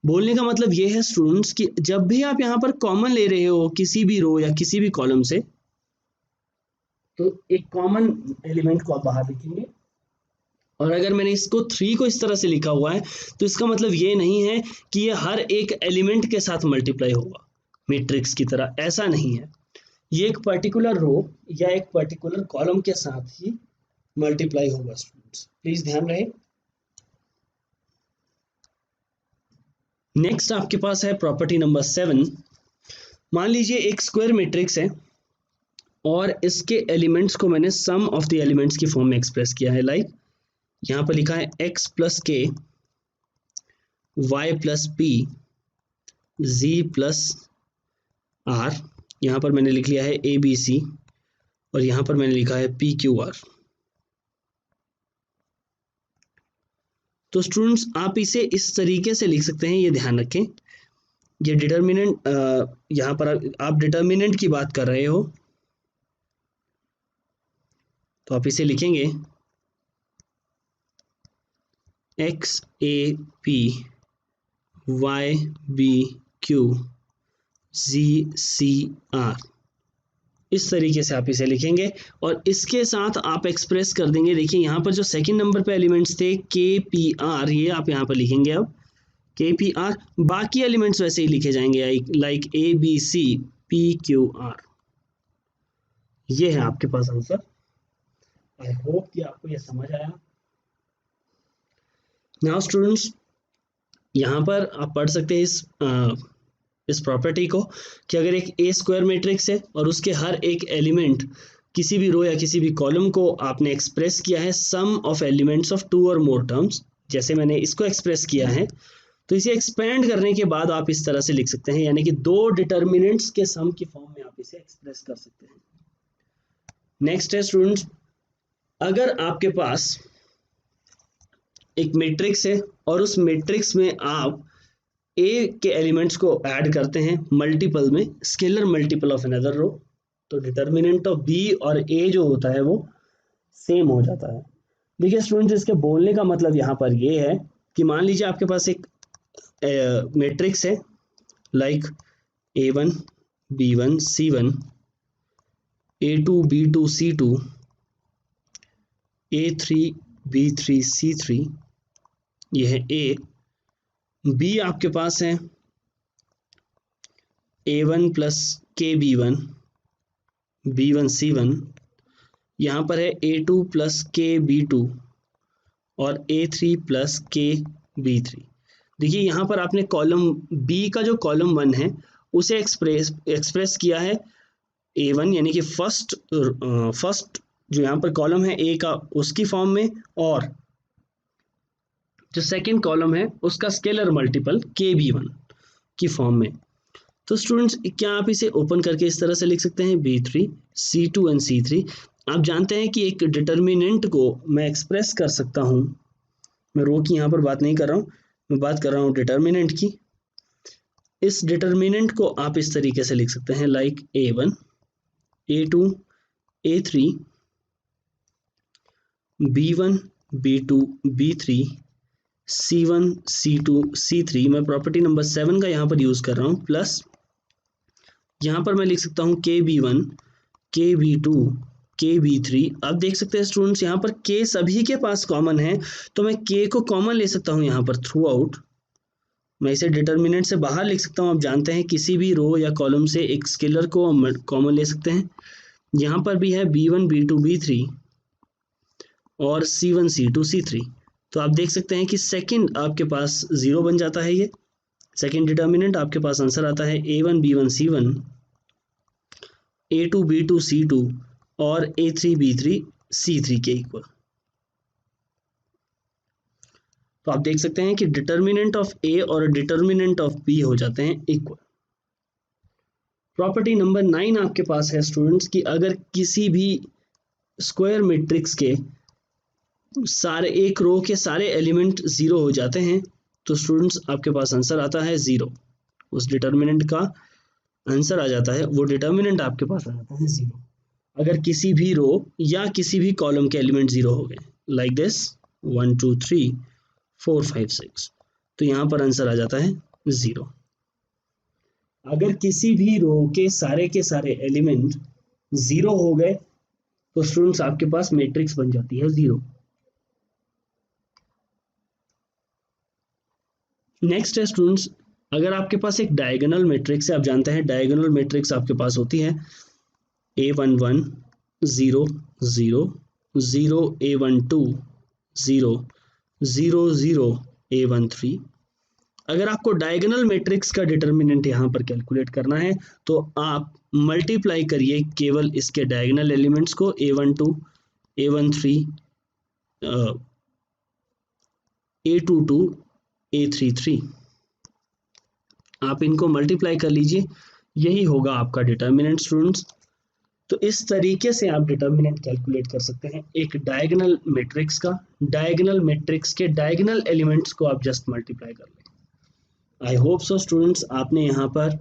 बोलने का मतलब ये है स्टूडेंट्स कि जब भी आप यहाँ पर कॉमन ले रहे हो किसी भी रो या किसी भी कॉलम से, तो एक कॉमन एलिमेंट को आप बाहर लिखेंगे, और अगर मैंने इसको 3 को इस तरह से लिखा हुआ है तो इसका मतलब ये नहीं है कि ये हर एक एलिमेंट के साथ मल्टीप्लाई होगा मैट्रिक्स की तरह, ऐसा नहीं है। ये एक पर्टिकुलर रो या एक पर्टिकुलर कॉलम के साथ ही मल्टीप्लाई होगा स्टूडेंट्स, प्लीज ध्यान रहे। नेक्स्ट आपके पास है प्रॉपर्टी नंबर 7। मान लीजिए एक स्क्वायर मैट्रिक्स है और इसके एलिमेंट्स को मैंने सम ऑफ द एलिमेंट्स की फॉर्म में एक्सप्रेस किया है, लाइक यहाँ पर लिखा है x plus k y plus p z plus r, यहाँ पर मैंने लिख लिया है ए बी सी, और यहाँ पर मैंने लिखा है पी क्यू आर। तो स्टूडेंट्स आप इसे इस तरीके से लिख सकते हैं, ये ध्यान रखें, ये डिटर्मिनेंट, यहाँ पर आप डिटर्मिनेंट की बात कर रहे हो तो आप इसे लिखेंगे x a p y b q z c r, इस तरीके से आप इसे लिखेंगे, और इसके साथ आप एक्सप्रेस कर देंगे। देखिए यहाँ पर जो सेकंड नंबर पे एलिमेंट्स थे के पी आर, ये आप यहाँ पर लिखेंगे अब के पी आर, बाकी एलिमेंट्स वैसे ही लिखे जाएंगे like a b c p q r. ये है आपके पास आंसर। आई होप कि आपको ये समझ आया। नाउ स्टूडेंट्स, यहाँ पर आप पढ़ सकते हैं इस प्रॉपर्टी को कि अगर एक ए स्क्वायर मैट्रिक्स है और उसके हर एक एलिमेंट किसी भी रो या किसी भी कॉलम को आपने एक्सप्रेस किया है सम ऑफ एलिमेंट्स ऑफ 2 और मोर टर्म्स, जैसे मैंने इसको एक्सप्रेस किया है, तो इसे एक्सपेंड करने के बाद आप इस तरह से लिख सकते हैं, यानी कि दो डिटर्मिनेंट्स के सम की फॉर्म में आप इसे एक्सप्रेस कर सकते हैं। नेक्स्ट है स्टूडेंट्स, अगर आपके पास एक मैट्रिक्स है और उस मैट्रिक्स में आप ए के एलिमेंट्स को ऐड करते हैं मल्टीपल में, scalar multiple of another row, तो डिटर्मिनेंट ऑफ बी और ए जो होता है वो सेम हो जाता है। देखिए स्टूडेंट्स, इसके बोलने का मतलब यहाँ पर ये है कि मान लीजिए आपके पास एक मैट्रिक्स है like A1 B1 C1 A2 B2 C2 A3 B3 C3, ये है A। B आपके पास है A1 प्लस के B1 B1 C1, यहाँ पर है A2 प्लस के B2 और A3 प्लस के B3। देखिए यहाँ पर आपने कॉलम B का जो कॉलम 1 है उसे एक्सप्रेस किया है A1, यानी कि फर्स्ट जो यहाँ पर कॉलम है A का उसकी फॉर्म में, और जो सेकंड कॉलम है उसका स्केलर मल्टीपल KB1 की फॉर्म में। तो स्टूडेंट्स क्या आप इसे ओपन करके इस तरह से लिख सकते हैं B3 C2 एंड C3। आप जानते हैं कि एक डिटर्मिनेंट को मैं एक्सप्रेस कर सकता हूं, मैं रो की यहाँ पर बात नहीं कर रहा हूँ, मैं बात कर रहा हूँ डिटर्मिनेंट की। इस डिटर्मिनेंट को आप इस तरीके से लिख सकते हैं like A1 A2 A3 B1 B2 B3 C1 C2 C3। मैं प्रॉपर्टी नंबर 7 का यहाँ पर यूज कर रहा हूँ, प्लस यहाँ पर मैं लिख सकता हूँ KB1 KB2 KB3। आप देख सकते हैं स्टूडेंट्स यहाँ पर K सभी के पास कॉमन है, तो मैं K को कॉमन ले सकता हूँ यहाँ पर थ्रू आउट। मैं इसे डिटर्मिनेंट से बाहर लिख सकता हूँ। आप जानते हैं किसी भी रो या कॉलम से एक स्केलर को कॉमन ले सकते हैं। यहाँ पर भी है B1 B2 B3 और C1 C2 C3। तो आप देख सकते हैं कि सेकंड आपके पास 0 बन जाता है। ये सेकंड डिटर्मिनेंट आपके पास आंसर आता है A1 B1 C1 A2 B2 C2 और A3 B3 C3 के इक्वल। तो आप देख सकते हैं कि डिटर्मिनेंट ऑफ A और डिटर्मिनेंट ऑफ B हो जाते हैं इक्वल। प्रॉपर्टी नंबर 9 आपके पास है स्टूडेंट्स कि अगर किसी भी स्क्वायर मैट्रिक्स के सारे एक रो के सारे एलिमेंट 0 हो जाते हैं तो स्टूडेंट्स आपके पास आंसर आता है 0। उस डिटर्मिनेंट का आंसर आ जाता है, वो डिटर्मिनेंट आपके पास आ जाता है 0 अगर किसी भी रो या किसी भी कॉलम के एलिमेंट 0 हो गए, लाइक दिस 1 2 3 4 5 6। तो यहाँ पर आंसर आ जाता है 0। अगर किसी भी रो के सारे एलिमेंट 0 हो गए तो स्टूडेंट्स आपके पास मैट्रिक्स बन जाती है 0। नेक्स्ट है स्टूडेंट्स, अगर आपके पास एक डायगोनल मैट्रिक्स है, आप जानते हैं डायगोनल मैट्रिक्स आपके पास होती है A11 0 0 0 A12 0 0 0 A13। अगर आपको डायगोनल मैट्रिक्स का डिटर्मिनेंट यहाँ पर कैलकुलेट करना है तो आप मल्टीप्लाई करिए केवल इसके डायगोनल एलिमेंट्स को A12 A13 A22 A33। आप इनको मल्टीप्लाई कर लीजिए, यही होगा आपका डिटर्मिनेंट स्टूडेंट्स। तो इस तरीके से आप डिटर्मिनेंट कैलकुलेट कर सकते हैं एक डायगोनल मैट्रिक्स का। डायगोनल मैट्रिक्स के डायगोनल एलिमेंट्स को आप जस्ट मल्टीप्लाई कर लें। आई होप सो स्टूडेंट्स आपने यहाँ पर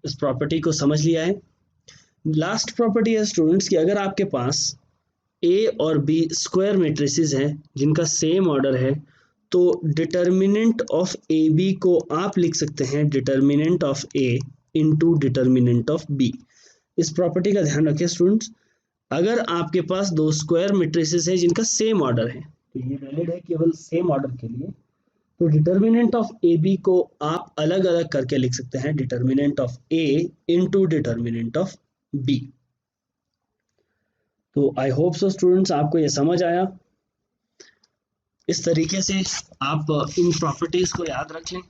इस प्रॉपर्टी को समझ लिया है। लास्ट प्रॉपर्टी है स्टूडेंट्स कि अगर आपके पास A और B स्क्वायर मैट्रिसेस हैं जिनका सेम ऑर्डर है तो डिटर्मिनेंट ऑफ AB को आप लिख सकते हैं determinant of A into determinant of B। इस प्रॉपर्टी का ध्यान रखें स्टूडेंट्स, अगर आपके पास दो स्क्वायर मैट्रिसेस है जिनका सेम ऑर्डर है तो ये वैलिड है केवल सेम ऑर्डर के लिए। तो डिटर्मिनेंट ऑफ AB को आप अलग अलग करके लिख सकते हैं determinant of A into determinant of B। तो आई होप सो स्टूडेंट्स आपको ये समझ आया। इस तरीके से आप इन प्रॉपर्टीज को याद रख लें।